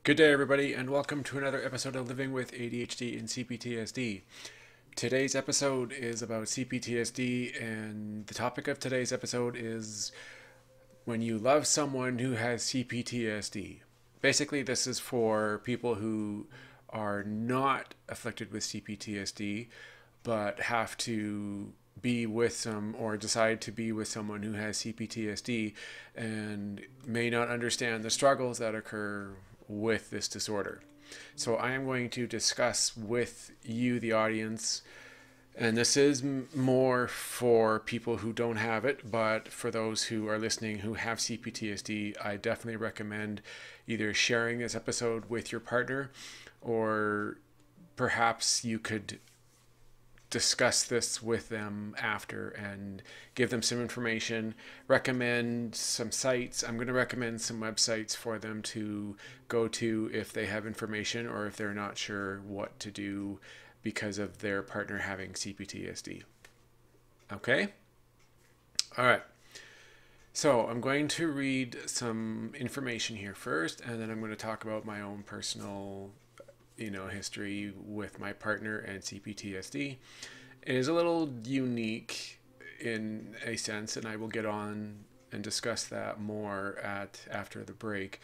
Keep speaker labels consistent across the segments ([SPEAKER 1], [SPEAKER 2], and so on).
[SPEAKER 1] Good day, everybody, and welcome to another episode of Living with ADHD and CPTSD. Today's episode is about CPTSD, and the topic of today's episode is when you love someone who has CPTSD. Basically, this is for people who are not afflicted with CPTSD, but have to be with some or decide to be with someone who has CPTSD and may not understand the struggles that occur with this disorder. So I am going to discuss with you, the audience, and this is more for people who don't have it, but for those who are listening who have CPTSD, I definitely recommend either sharing this episode with your partner, or perhaps you could discuss this with them after and give them some information, recommend some sites. I'm going to recommend some websites for them to go to if they have information or if they're not sure what to do because of their partner having CPTSD. Okay? All right. So I'm going to read some information here first, and then I'm going to talk about my own personal history with my partner and CPTSD. It is a little unique in a sense, and I will get on and discuss that more after the break.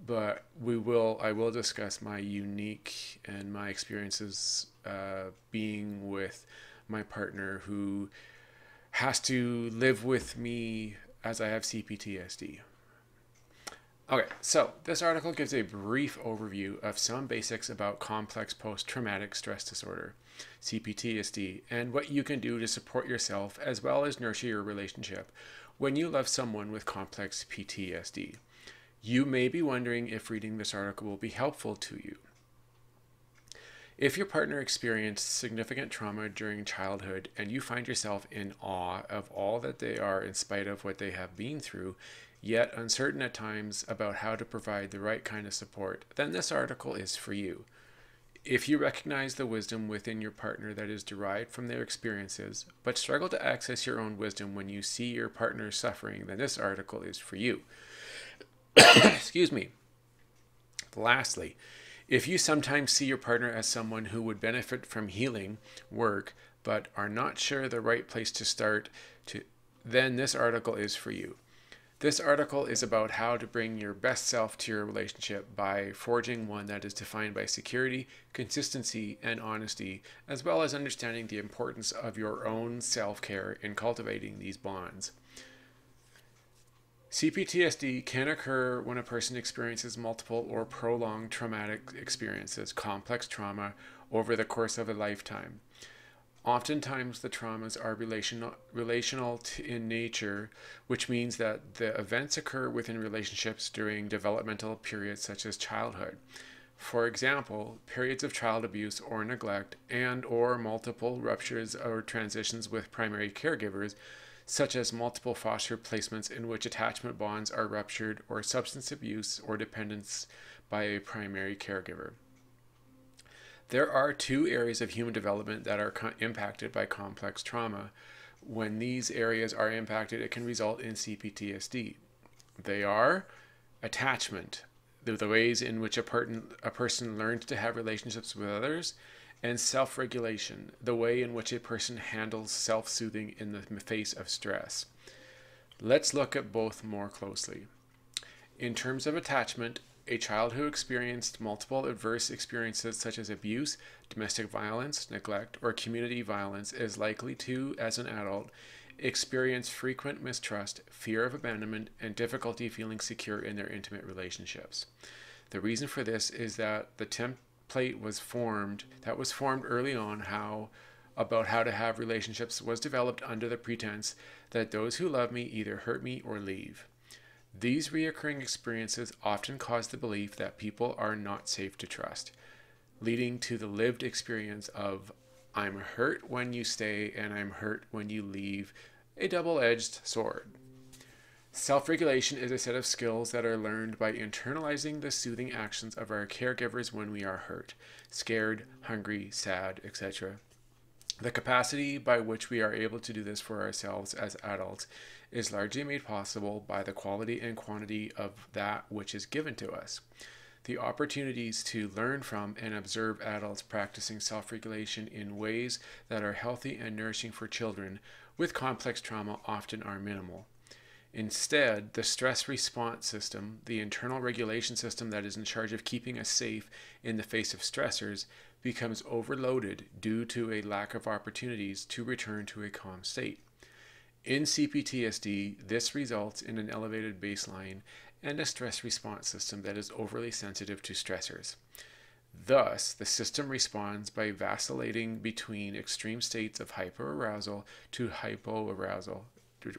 [SPEAKER 1] But I will discuss my unique and my experiences being with my partner who has to live with me as I have CPTSD. Okay, so this article gives a brief overview of some basics about complex post-traumatic stress disorder, CPTSD, and what you can do to support yourself as well as nurture your relationship when you love someone with complex PTSD. You may be wondering if reading this article will be helpful to you. If your partner experienced significant trauma during childhood and you find yourself in awe of all that they are in spite of what they have been through, yet uncertain at times about how to provide the right kind of support, then this article is for you. If you recognize the wisdom within your partner that is derived from their experiences, but struggle to access your own wisdom when you see your partner suffering, then this article is for you. Excuse me. Lastly, if you sometimes see your partner as someone who would benefit from healing work, but are not sure the right place to start, then this article is for you. This article is about how to bring your best self to your relationship by forging one that is defined by security, consistency, and honesty, as well as understanding the importance of your own self-care in cultivating these bonds. CPTSD can occur when a person experiences multiple or prolonged traumatic experiences, complex trauma, over the course of a lifetime. Oftentimes, the traumas are relational in nature, which means that the events occur within relationships during developmental periods such as childhood. For example, periods of child abuse or neglect and/or multiple ruptures or transitions with primary caregivers, such as multiple foster placements in which attachment bonds are ruptured, or substance abuse or dependence by a primary caregiver. There are two areas of human development that are impacted by complex trauma. When these areas are impacted, it can result in CPTSD. They are attachment, the ways in which a person learns to have relationships with others, and self-regulation, the way in which a person handles self-soothing in the face of stress. Let's look at both more closely. In terms of attachment, a child who experienced multiple adverse experiences such as abuse, domestic violence, neglect, or community violence is likely to, as an adult, experience frequent mistrust, fear of abandonment, and difficulty feeling secure in their intimate relationships. The reason for this is that the template was formed early on about how to have relationships was developed under the pretense that those who love me either hurt me or leave. These reoccurring experiences often cause the belief that people are not safe to trust, leading to the lived experience of I'm hurt when you stay and I'm hurt when you leave, a double-edged sword. Self-regulation is a set of skills that are learned by internalizing the soothing actions of our caregivers when we are hurt, scared, hungry, sad, etc. The capacity by which we are able to do this for ourselves as adults is largely made possible by the quality and quantity of that which is given to us. the opportunities to learn from and observe adults practicing self-regulation in ways that are healthy and nourishing for children with complex trauma often are minimal. Instead, the stress response system, the internal regulation system that is in charge of keeping us safe in the face of stressors, becomes overloaded due to a lack of opportunities to return to a calm state. In CPTSD, this results in an elevated baseline and a stress response system that is overly sensitive to stressors. Thus, the system responds by vacillating between extreme states of hyperarousal to hypoarousal,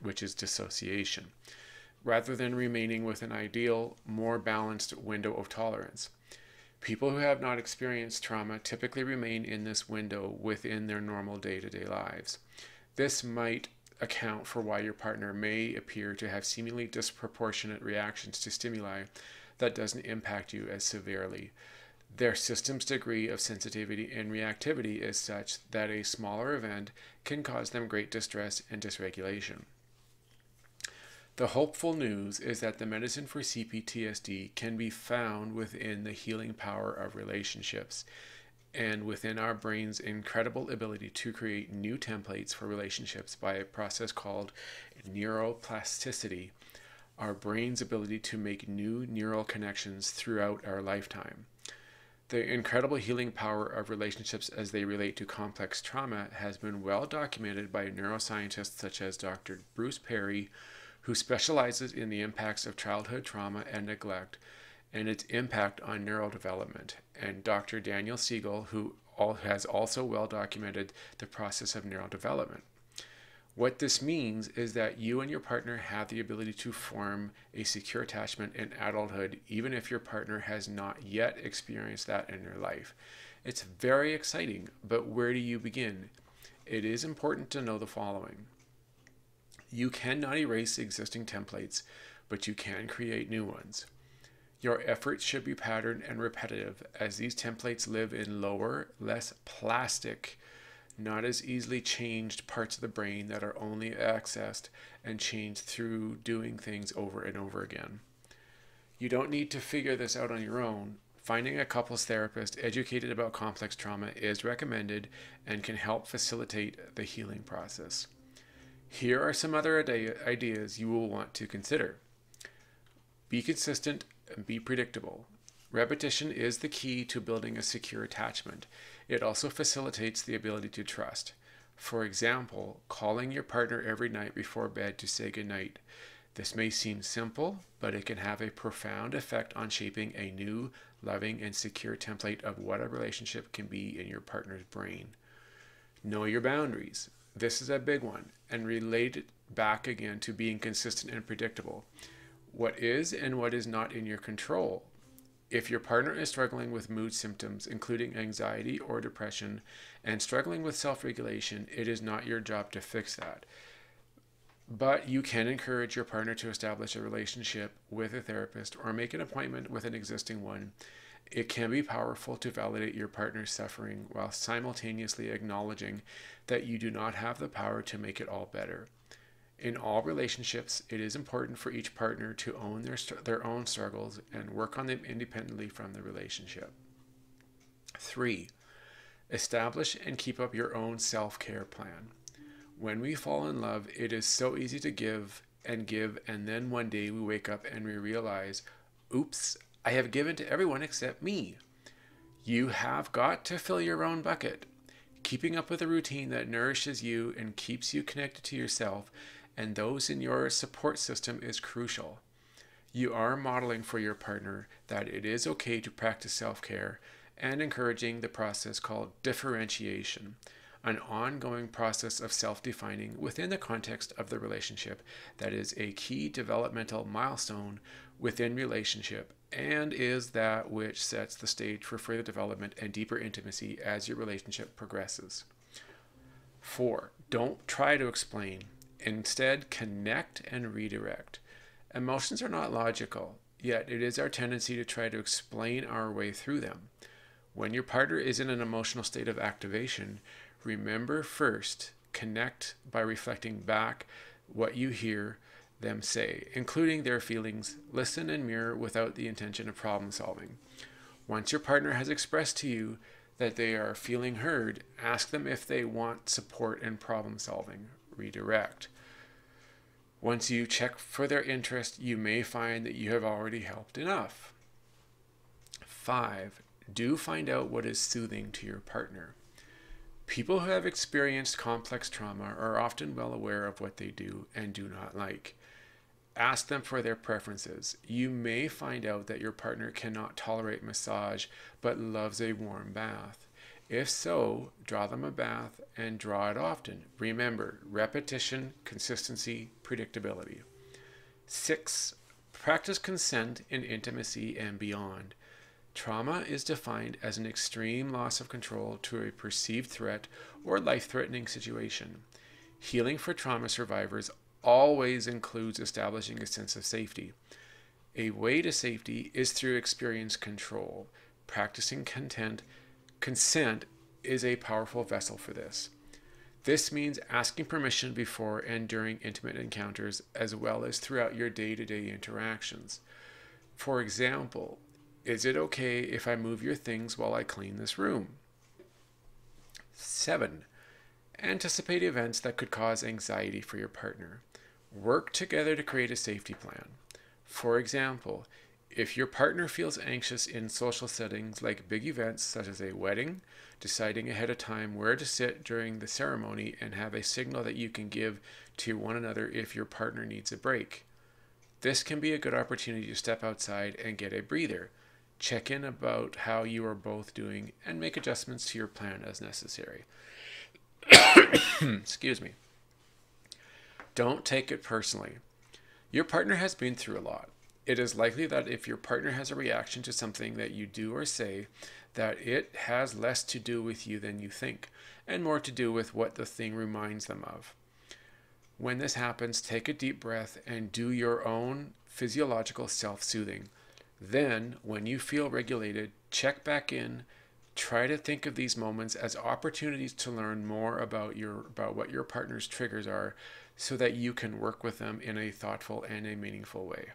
[SPEAKER 1] which is dissociation, rather than remaining with an ideal, more balanced window of tolerance. People who have not experienced trauma typically remain in this window within their normal day-to-day lives. This might account for why your partner may appear to have seemingly disproportionate reactions to stimuli that doesn't impact you as severely. Their system's degree of sensitivity and reactivity is such that a smaller event can cause them great distress and dysregulation. The hopeful news is that the medicine for CPTSD can be found within the healing power of relationships and within our brain's incredible ability to create new templates for relationships by a process called neuroplasticity, our brain's ability to make new neural connections throughout our lifetime. The incredible healing power of relationships as they relate to complex trauma has been well documented by neuroscientists such as Dr. Bruce Perry, who specializes in the impacts of childhood trauma and neglect and its impact on neurodevelopment, and Dr. Daniel Siegel, who has also well documented the process of neurodevelopment. What this means is that you and your partner have the ability to form a secure attachment in adulthood, even if your partner has not yet experienced that in their life. It's very exciting, but where do you begin? It is important to know the following. You cannot erase existing templates, but you can create new ones. Your efforts should be patterned and repetitive, as these templates live in lower, less plastic, not as easily changed parts of the brain that are only accessed and changed through doing things over and over again. You don't need to figure this out on your own. Finding a couples therapist educated about complex trauma is recommended and can help facilitate the healing process. Here are some other ideas you will want to consider. Be consistent and be predictable. Repetition is the key to building a secure attachment. It also facilitates the ability to trust. For example, calling your partner every night before bed to say goodnight. This may seem simple, but it can have a profound effect on shaping a new, loving, and secure template of what a relationship can be in your partner's brain. Know your boundaries. This is a big one, and relate it back again to being consistent and predictable. What is and what is not in your control. If your partner is struggling with mood symptoms, including anxiety or depression, and struggling with self-regulation, it is not your job to fix that. But you can encourage your partner to establish a relationship with a therapist or make an appointment with an existing one. It can be powerful to validate your partner's suffering while simultaneously acknowledging that you do not have the power to make it all better. In all relationships, it is important for each partner to own their own struggles and work on them independently from the relationship. 3. Establish and keep up your own self-care plan. When we fall in love, it is so easy to give, and then one day we wake up and we realize, oops, I have given to everyone except me. You have got to fill your own bucket. Keeping up with a routine that nourishes you and keeps you connected to yourself and those in your support system is crucial. You are modeling for your partner that it is okay to practice self-care and encouraging the process called differentiation, an ongoing process of self-defining within the context of the relationship that is a key developmental milestone within relationship and is that which sets the stage for further development and deeper intimacy as your relationship progresses. 4. Don't try to explain. Instead, connect and redirect. Emotions are not logical, yet it is our tendency to try to explain our way through them. When your partner is in an emotional state of activation, remember first, connect by reflecting back what you hear, them say, including their feelings. Listen and mirror without the intention of problem solving. Once your partner has expressed to you that they are feeling heard, ask them if they want support in problem solving. Redirect. Once you check for their interest, you may find that you have already helped enough. 5. Do find out what is soothing to your partner. People who have experienced complex trauma are often well aware of what they do and do not like. Ask them for their preferences. You may find out that your partner cannot tolerate massage but loves a warm bath. If so, draw them a bath and draw it often. Remember, repetition, consistency, predictability. 6. Practice consent in intimacy and beyond. Trauma is defined as an extreme loss of control to a perceived threat or life-threatening situation. Healing for trauma survivors always includes establishing a sense of safety. A way to safety is through experienced control. Practicing consent is a powerful vessel for this. This means asking permission before and during intimate encounters, as well as throughout your day-to-day interactions. For example, is it okay if I move your things while I clean this room? 7. Anticipate events that could cause anxiety for your partner. Work together to create a safety plan. For example, if your partner feels anxious in social settings like big events such as a wedding, deciding ahead of time where to sit during the ceremony and have a signal that you can give to one another if your partner needs a break. This can be a good opportunity to step outside and get a breather. Check in about how you are both doing and make adjustments to your plan as necessary. Excuse me. Don't take it personally. Your partner has been through a lot. It is likely that if your partner has a reaction to something that you do or say, that it has less to do with you than you think, and more to do with what the thing reminds them of. When this happens, take a deep breath and do your own physiological self-soothing. Then, when you feel regulated, check back in. Try to think of these moments as opportunities to learn more about what your partner's triggers are, so that you can work with them in a thoughtful and a meaningful way.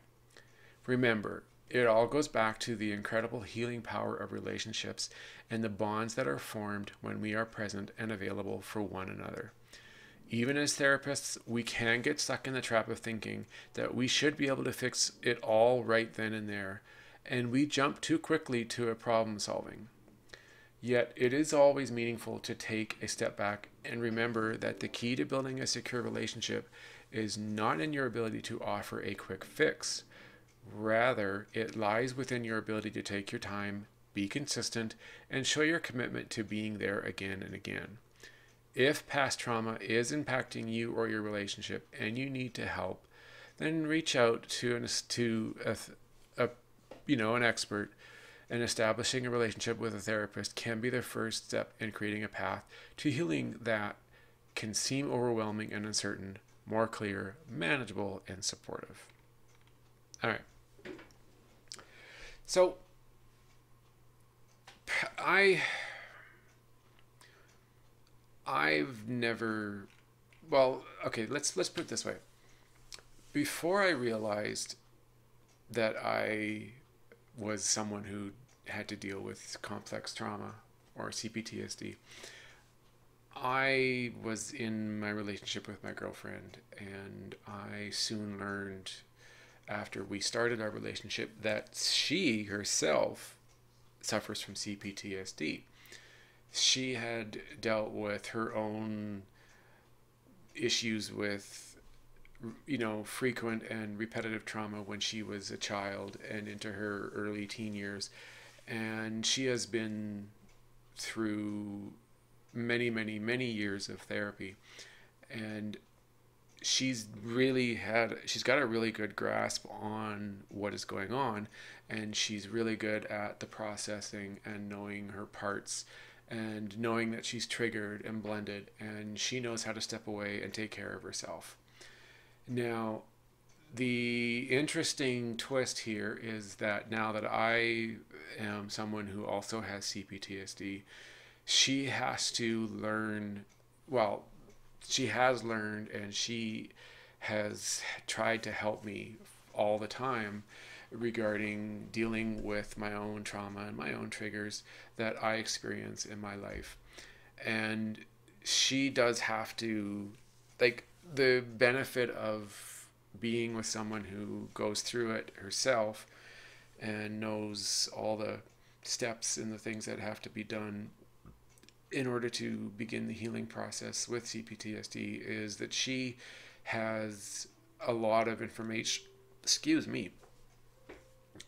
[SPEAKER 1] Remember, it all goes back to the incredible healing power of relationships and the bonds that are formed when we are present and available for one another. Even as therapists, we can get stuck in the trap of thinking that we should be able to fix it all right then and there, and we jump too quickly to a problem solving. Yet it is always meaningful to take a step back and remember that the key to building a secure relationship is not in your ability to offer a quick fix. Rather, it lies within your ability to take your time, be consistent, and show your commitment to being there again and again. If past trauma is impacting you or your relationship and you need to help, then reach out to an expert. And establishing a relationship with a therapist can be the first step in creating a path to healing that can seem overwhelming and uncertain, more clear, manageable, and supportive. All right. So, I've never, well, okay, let's put it this way. Before I realized that I was someone who had to deal with complex trauma or CPTSD, I was in my relationship with my girlfriend, and I soon learned after we started our relationship that she herself suffers from CPTSD. She had dealt with her own issues with frequent and repetitive trauma when she was a child and into her early teen years. And she has been through many, many, many years of therapy. And she's got a really good grasp on what is going on. And she's really good at the processing and knowing her parts and knowing that she's triggered and blended. And she knows how to step away and take care of herself. Now, the interesting twist here is that now that I am someone who also has CPTSD, she has to learn, well, she has learned and she has tried to help me all the time regarding dealing with my own trauma and my own triggers that I experience in my life. And she does have to, like, the benefit of being with someone who goes through it herself and knows all the steps and the things that have to be done in order to begin the healing process with CPTSD is that she has a lot of information, excuse me,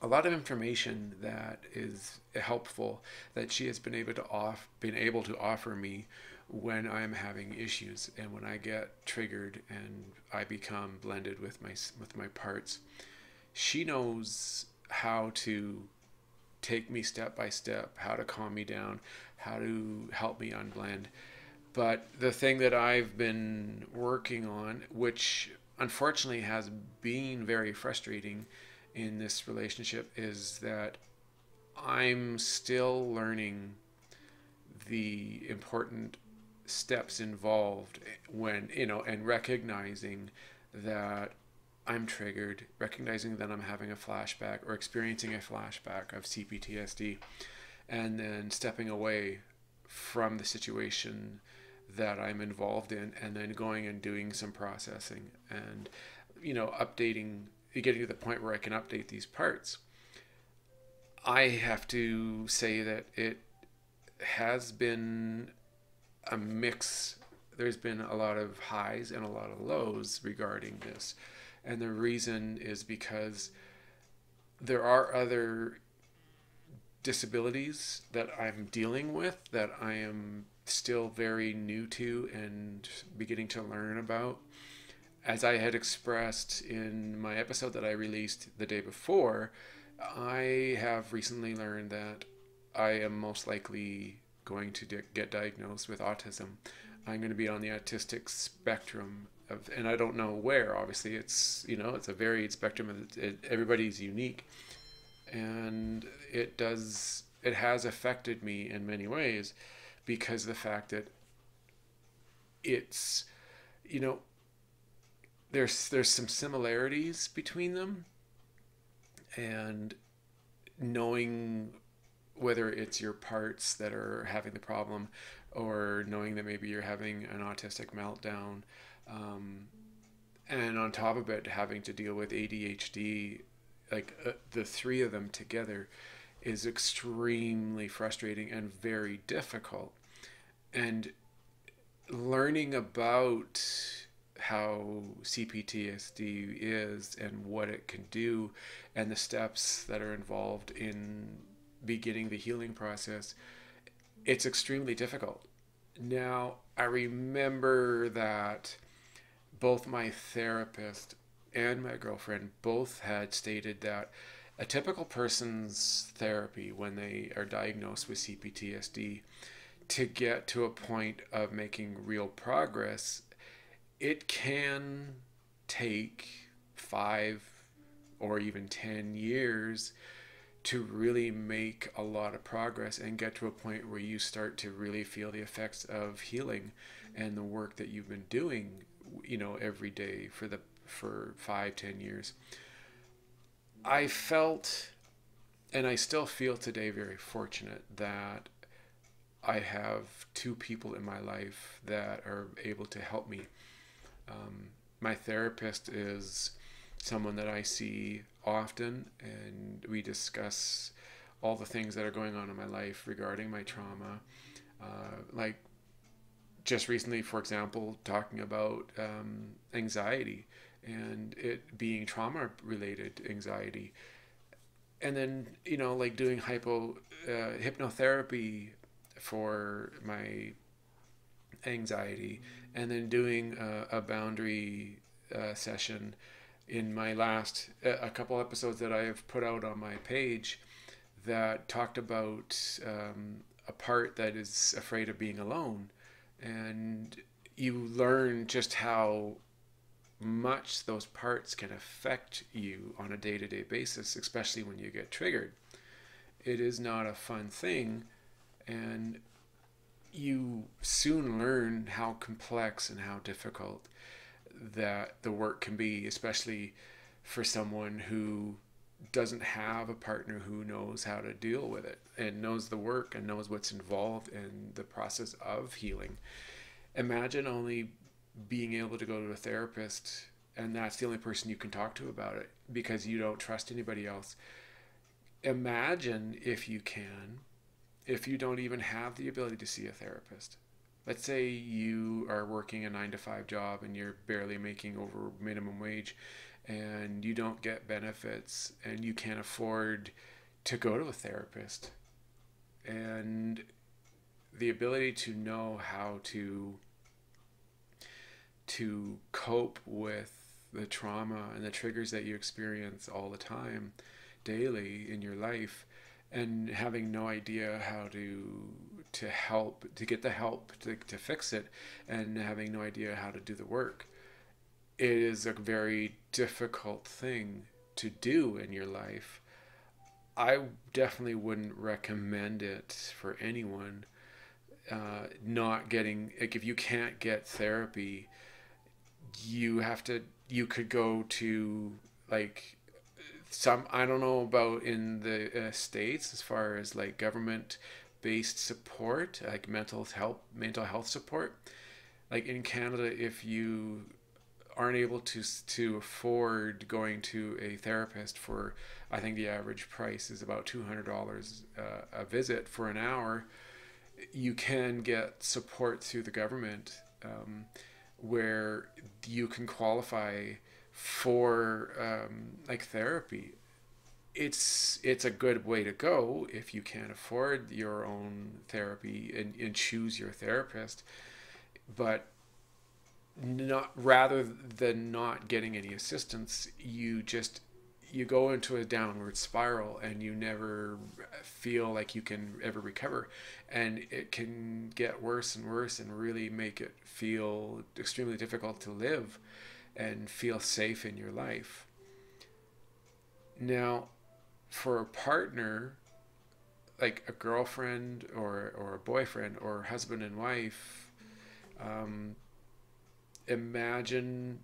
[SPEAKER 1] a lot of information that is helpful that she has been able to offer me when I'm having issues and when I get triggered and I become blended with my parts. She knows how to take me step by step, how to calm me down, how to help me unblend. But the thing that I've been working on, which unfortunately has been very frustrating in this relationship, is that I'm still learning the important steps involved when, and recognizing that I'm triggered, recognizing that I'm having a flashback or experiencing a flashback of CPTSD, and then stepping away from the situation that I'm involved in, and then going and doing some processing and, updating, getting to the point where I can update these parts. I have to say that it has been a mix. There's been a lot of highs and a lot of lows regarding this. And the reason is because there are other disabilities that I'm dealing with that I am still very new to and beginning to learn about. As I had expressed in my episode that I released the day before, I have recently learned that I am most likely going to get diagnosed with autism. I'm going to be on the autistic spectrum of, and I don't know where. Obviously, it's a varied spectrum. Everybody's unique, and it has affected me in many ways because of the fact that it's, you know, there's some similarities between them, and knowing whether it's your parts that are having the problem or knowing that maybe you're having an autistic meltdown, and on top of it having to deal with ADHD, the three of them together is extremely frustrating and very difficult. And learning about how CPTSD is and what it can do and the steps that are involved in beginning the healing process, it's extremely difficult. Now, I remember that both my therapist and my girlfriend both had stated that a typical person's therapy when they are diagnosed with CPTSD, to get to a point of making real progress, it can take 5 or even 10 years to really make a lot of progress and get to a point where you start to really feel the effects of healing and the work that you've been doing, every day for 5-10 years. I felt, and I still feel today, very fortunate that I have 2 people in my life that are able to help me. My therapist is someone that I see often, and we discuss all the things that are going on in my life regarding my trauma. Like just recently, for example, talking about anxiety and it being trauma-related anxiety. And then, doing hypnotherapy for my anxiety, and then doing a boundary session in my last a couple episodes that I have put out on my page that talked about a part that is afraid of being alone. And you learn just how much those parts can affect you on a day-to-day basis, especially when you get triggered. It is not a fun thing, and you soon learn how complex and how difficult that the work can be, especially for someone who doesn't have a partner who knows how to deal with it and knows the work and knows what's involved in the process of healing. Imagine only being able to go to a therapist and that's the only person you can talk to about it because you don't trust anybody else. Imagine if you don't even have the ability to see a therapist. Let's say you are working a 9 to 5 job and you're barely making over minimum wage and you don't get benefits and you can't afford to go to a therapist. And the ability to know how to cope with the trauma and the triggers that you experience all the time daily in your life, and having no idea how to get the help to fix it, and having no idea how to do the work, it is a very difficult thing to do in your life. I definitely wouldn't recommend it for anyone. Not getting, like, if you can't get therapy, you could go to, like, some, I don't know about in the States as far as like government based support, like mental health support. Like in Canada, if you aren't able to afford going to a therapist for, I think the average price is about $200 a visit for an hour, you can get support through the government, where you can qualify for like therapy. It's a good way to go if you can't afford your own therapy, and choose your therapist. But not, rather than not getting any assistance, you go into a downward spiral and you never feel like you can ever recover, and it can get worse and worse and really make it feel extremely difficult to live and feel safe in your life. Now, for a partner, like a girlfriend or a boyfriend or husband and wife, um, imagine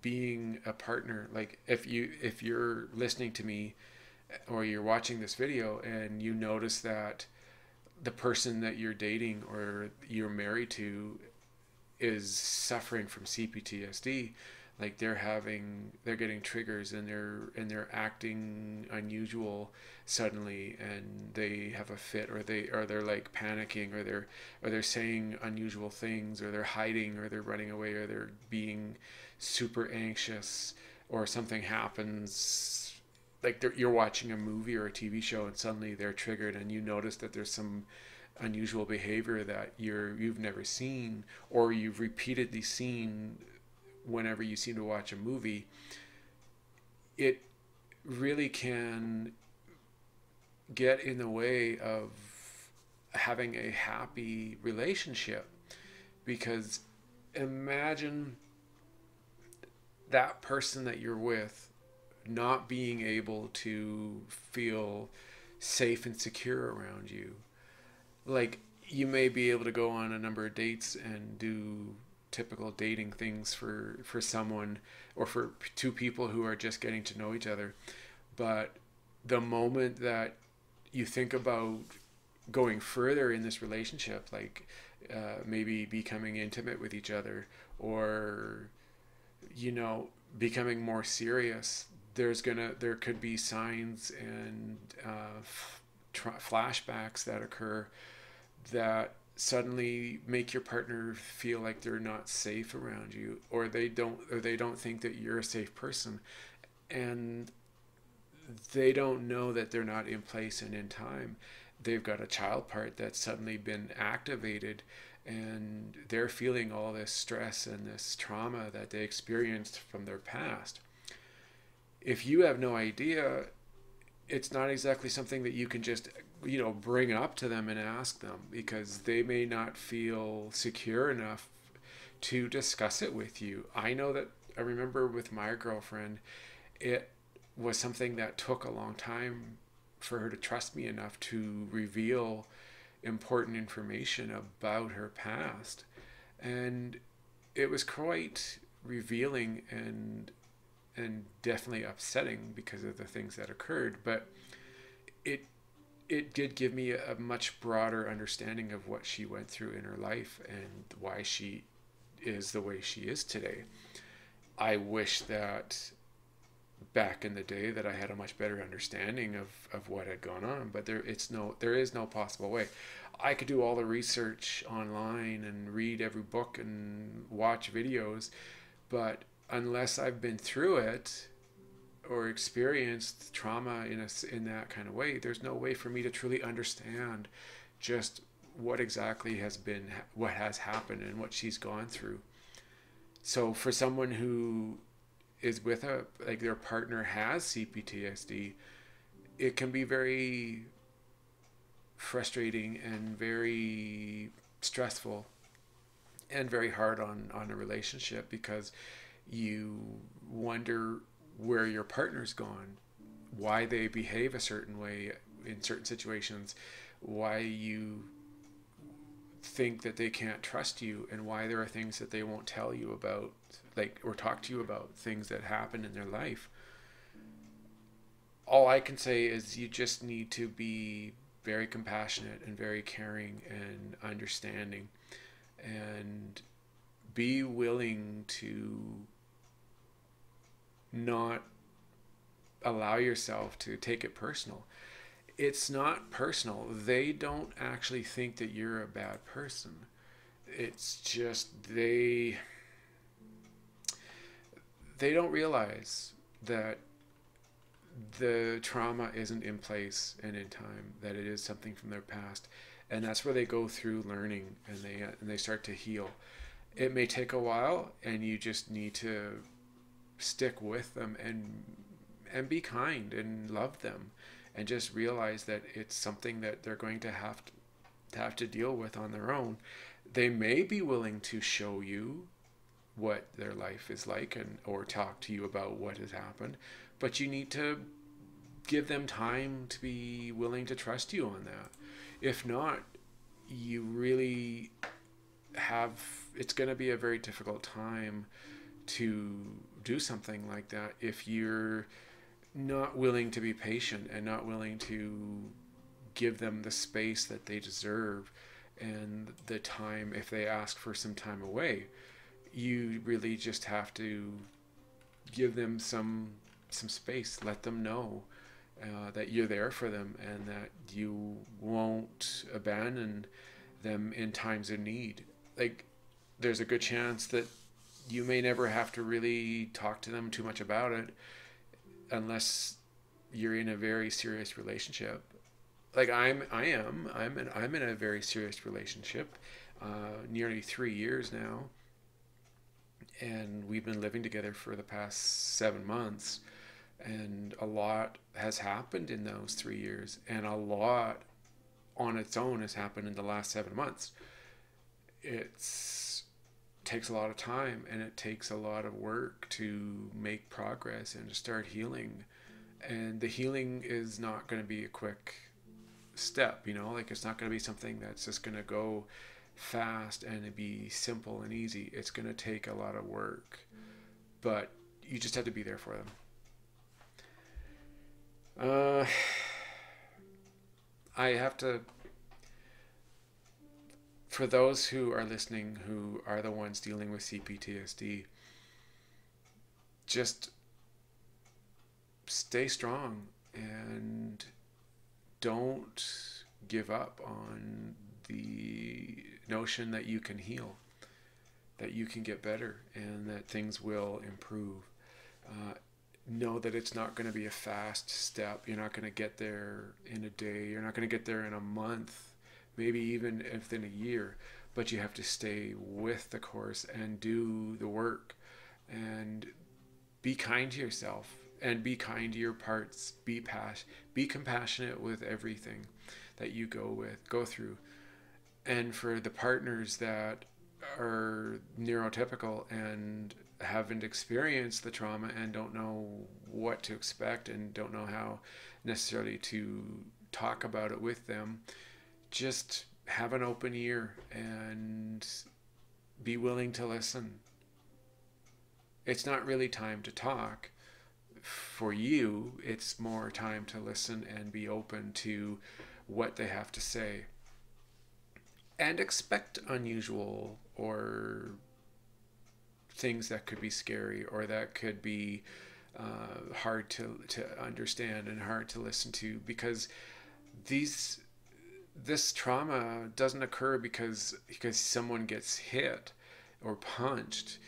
[SPEAKER 1] being a partner. Like if you're listening to me or you're watching this video and you notice that the person that you're dating or you're married to is suffering from CPTSD, like they're getting triggers and they're acting unusual suddenly, and they have a fit, or they're like panicking, or they're saying unusual things, or they're hiding, or they're running away, or they're being super anxious, or something happens, like you're watching a movie or a TV show and suddenly they're triggered and you notice that there's some unusual behavior that you've never seen, or you've repeatedly seen whenever you seem to watch a movie. It really can get in the way of having a happy relationship, because imagine that person that you're with not being able to feel safe and secure around you. Like, you may be able to go on a number of dates and do typical dating things for someone, or for two people who are just getting to know each other, but the moment that you think about going further in this relationship, like maybe becoming intimate with each other, or becoming more serious, there could be signs and flashbacks that occur that suddenly make your partner feel like they're not safe around you, or they don't think that you're a safe person, and they don't know that they're not in place and in time. They've got a child part that's suddenly been activated, and they're feeling all this stress and this trauma that they experienced from their past. If you have no idea, it's not exactly something that you can just bring up to them and ask them, because they may not feel secure enough to discuss it with you. I remember with my girlfriend, it was something that took a long time for her to trust me enough to reveal important information about her past, and it was quite revealing and definitely upsetting because of the things that occurred, but it did give me a much broader understanding of what she went through in her life and why she is the way she is today. I wish that back in the day that I had a much better understanding of what had gone on, but there is no possible way. I could do all the research online and read every book and watch videos, but unless I've been through it or experienced trauma in that kind of way, there's no way for me to truly understand just what exactly what has happened and what she's gone through. So for someone who is with their partner has CPTSD, it can be very frustrating and very stressful and very hard on a relationship, because you wonder where your partner's gone, why they behave a certain way in certain situations, why you think that they can't trust you, and why there are things that they won't tell you about, or talk to you about things that happen in their life. All I can say is you just need to be very compassionate and very caring and understanding, and be willing to not allow yourself to take it personal. It's not personal. They don't actually think that you're a bad person. It's just they don't realize that the trauma isn't in place and in time, that it is something from their past, and that's where they go through learning, and they start to heal. It may take a while, and you just need to stick with them and be kind and love them, and just realize that it's something that they're going to have to deal with on their own. They may be willing to show you what their life is like or talk to you about what has happened, but you need to give them time to be willing to trust you on that. If not, you really it's going to be a very difficult time to do something like that if you're not willing to be patient and not willing to give them the space that they deserve and the time. If they ask for some time away, you really just have to give them some space. Let them know that you're there for them and that you won't abandon them in times of need. There's a good chance that you may never have to really talk to them too much about it unless you're in a very serious relationship. I'm in a very serious relationship, nearly 3 years now, and we've been living together for the past 7 months, and a lot has happened in those 3 years, and a lot on its own has happened in the last 7 months. Takes a lot of time, and it takes a lot of work to make progress and to start healing. And the healing is not going to be a quick step, it's not going to be something that's just going to go fast and it'd be simple and easy. It's going to take a lot of work, but you just have to be there for them. I have to, for those who are listening who are the ones dealing with CPTSD, just stay strong and don't give up on the notion that you can heal, that you can get better, and that things will improve. Know that it's not going to be a fast step. You're not going to get there in a day. You're not going to get there in a month, maybe even within a year. But you have to stay with the course and do the work, and be kind to yourself and be kind to your parts. Be compassionate with everything that you go through. And for the partners that are neurotypical and haven't experienced the trauma and don't know what to expect and don't know how necessarily to talk about it with them, just have an open ear and be willing to listen. it's not really time to talk. For you, it's more time to listen and be open to what they have to say, and expect unusual or things that could be scary or that could be hard to understand and hard to listen to, because these this trauma doesn't occur because someone gets hit or punched.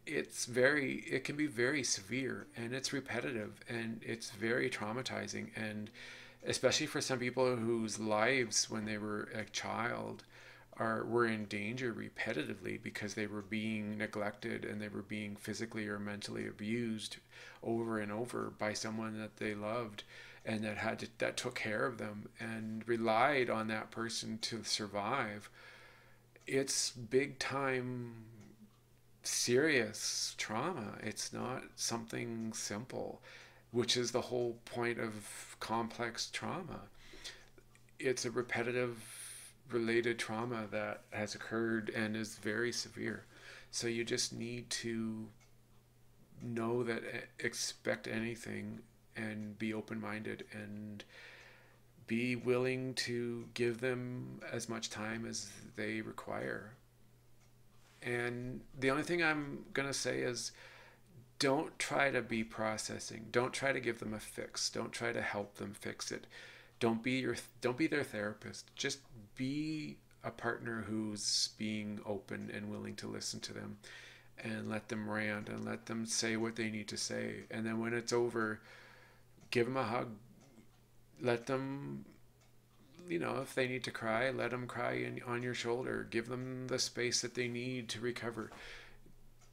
[SPEAKER 1] It can be very severe, and it's repetitive, and it's very traumatizing, and especially for some people whose lives when they were a child were in danger repetitively because they were being neglected and they were being physically or mentally abused over and over by someone that they loved, and that took care of them and relied on that person to survive. It's big time serious trauma. It's not something simple, which is the whole point of complex trauma. It's a repetitive related trauma that has occurred and is very severe. So you just need to know that, expect anything, and be open-minded and be willing to give them as much time as they require. And the only thing I'm going to say is, don't try to be processing. Don't try to give them a fix. Don't try to help them fix it. Don't be their therapist. Just be a partner who's being open and willing to listen to them, and let them rant and let them say what they need to say. And then when it's over, give them a hug. Let them, if they need to cry, let them cry on your shoulder. Give them the space that they need to recover.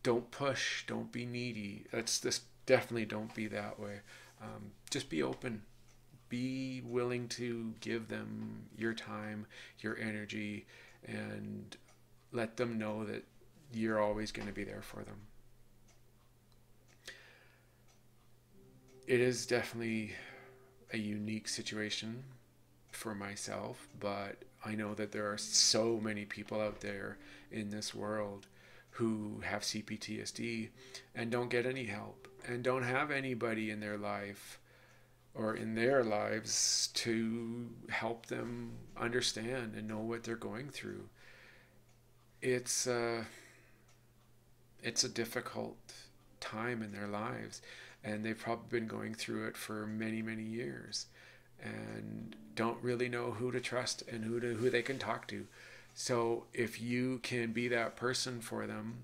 [SPEAKER 1] Don't push. Don't be needy. Definitely don't be that way. Just be open. Be willing to give them your time, your energy, and let them know that you're always going to be there for them. It is definitely a unique situation for myself, but I know that there are so many people out there in this world who have CPTSD and don't get any help and don't have anybody in their life or in their lives to help them understand and know what they're going through. It's a difficult time in their lives, and they've probably been going through it for many, many years and don't really know who to trust and who they can talk to. So if you can be that person for them,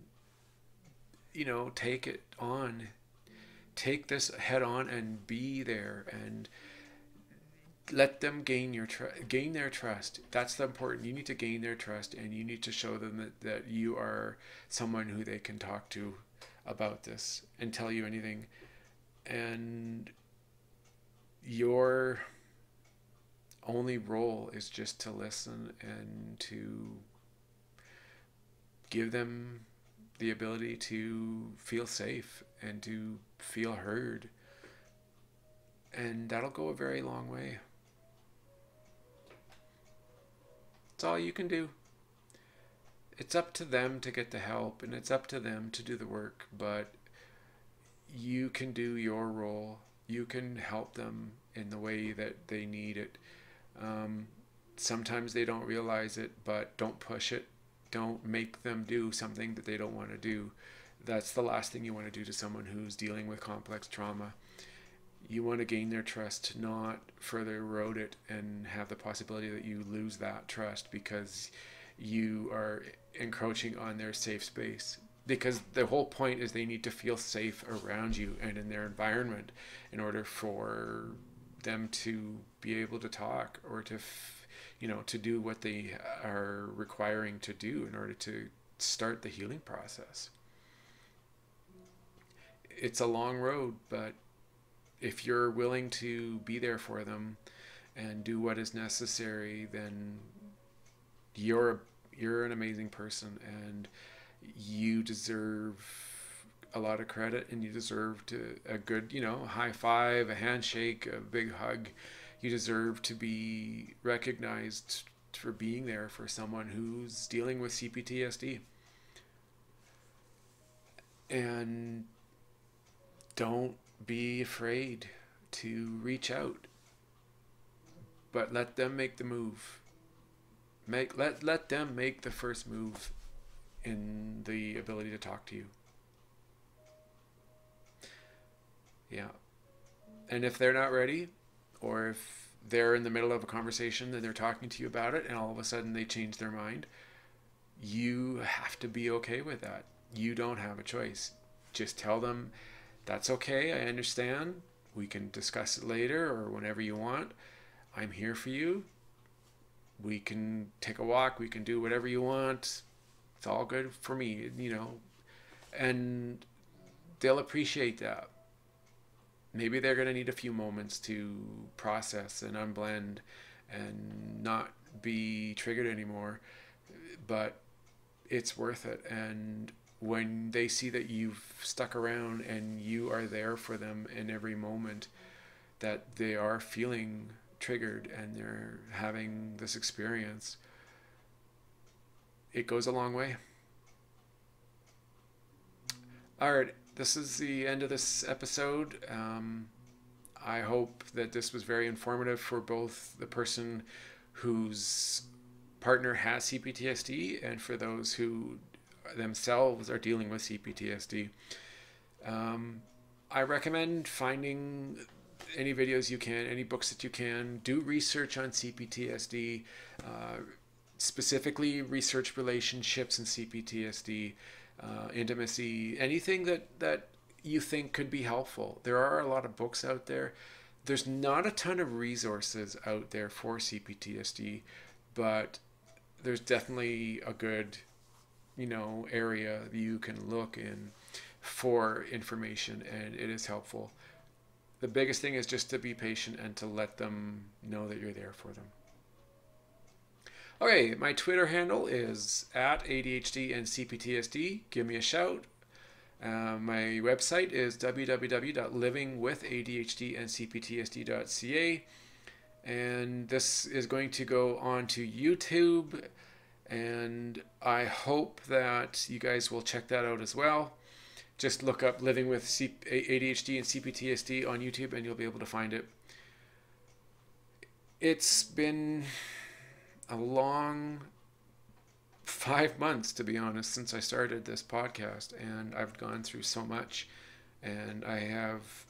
[SPEAKER 1] take it on. Take this head on and be there and let them gain their trust. That's the important. You need to gain their trust, and you need to show them that you are someone who they can talk to about this and tell you anything. And your only role is just to listen and to give them the ability to feel safe and to feel heard. And that'll go a very long way. It's all you can do. It's up to them to get the help, and it's up to them to do the work, but you can do your role. You can help them in the way that they need it. Sometimes they don't realize it, but don't push it. Don't make them do something that they don't want to do. That's the last thing you want to do to someone who's dealing with complex trauma. You want to gain their trust, not further erode it and have the possibility that you lose that trust because you are encroaching on their safe space. Because the whole point is they need to feel safe around you and in their environment in order for them to be able to talk or to do what they are requiring to do in order to start the healing process. It's a long road, but if you're willing to be there for them and do what is necessary, then you're an amazing person, and you deserve a lot of credit, and you deserve a good, high five, a handshake, a big hug. You deserve to be recognized for being there for someone who's dealing with CPTSD. And don't be afraid to reach out, but let them make the move. Let them make the first move in the ability to talk to you. Yeah. And if they're not ready, or if they're in the middle of a conversation and they're talking to you about it and all of a sudden they change their mind, you have to be okay with that. You don't have a choice. Just tell them, that's okay, I understand. We can discuss it later or whenever you want. I'm here for you. We can take a walk. We can do whatever you want. It's all good for me, and they'll appreciate that. Maybe they're going to need a few moments to process and unblend and not be triggered anymore, but it's worth it. And when they see that you've stuck around and you are there for them in every moment, that they are feeling triggered and they're having this experience, it goes a long way. All right, this is the end of this episode. I hope that this was very informative for both the person whose partner has CPTSD and for those who themselves are dealing with CPTSD. I recommend finding any videos you can, any books that you can. Do research on CPTSD, specifically research relationships in CPTSD, intimacy, anything that you think could be helpful. There are a lot of books out there. There's not a ton of resources out there for CPTSD, but there's definitely a good, area you can look in for information, and it is helpful. The biggest thing is just to be patient and to let them know that you're there for them. Okay, my Twitter handle is at ADHD and CPTSD. Give me a shout. My website is www.livingwithadhdandcptsd.ca, and this is going to go on to YouTube, and I hope that you guys will check that out as well. Just look up Living with ADHD and CPTSD on YouTube and you'll be able to find it. It's been a long 5 months, to be honest, since I started this podcast, and I've gone through so much, and I have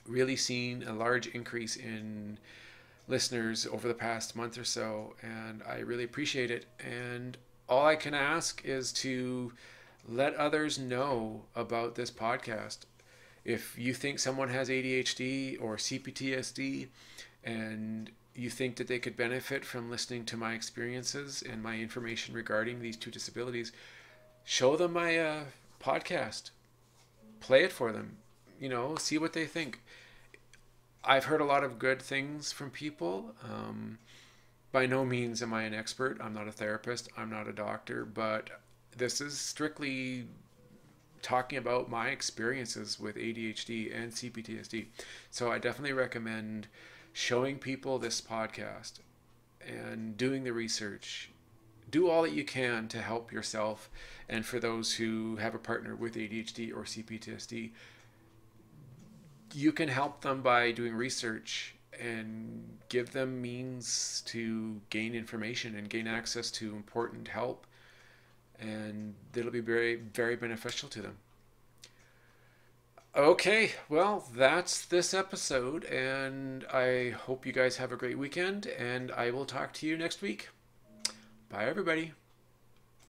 [SPEAKER 1] really seen a large increase in listeners over the past month or so, and I really appreciate it. And all I can ask is to let others know about this podcast. If you think someone has ADHD or CPTSD and you think that they could benefit from listening to my experiences and my information regarding these two disabilities, show them my podcast. Play it for them. See what they think. I've heard a lot of good things from people. By no means am I an expert. I'm not a therapist. I'm not a doctor, but this is strictly talking about my experiences with ADHD and CPTSD. So I definitely recommend showing people this podcast and doing the research. Do all that you can to help yourself, and for those who have a partner with ADHD or CPTSD, you can help them by doing research and give them means to gain information and gain access to important help, and it'll be very, very beneficial to them. Okay, well, that's this episode, and I hope you guys have a great weekend, and I will talk to you next week. Bye, everybody.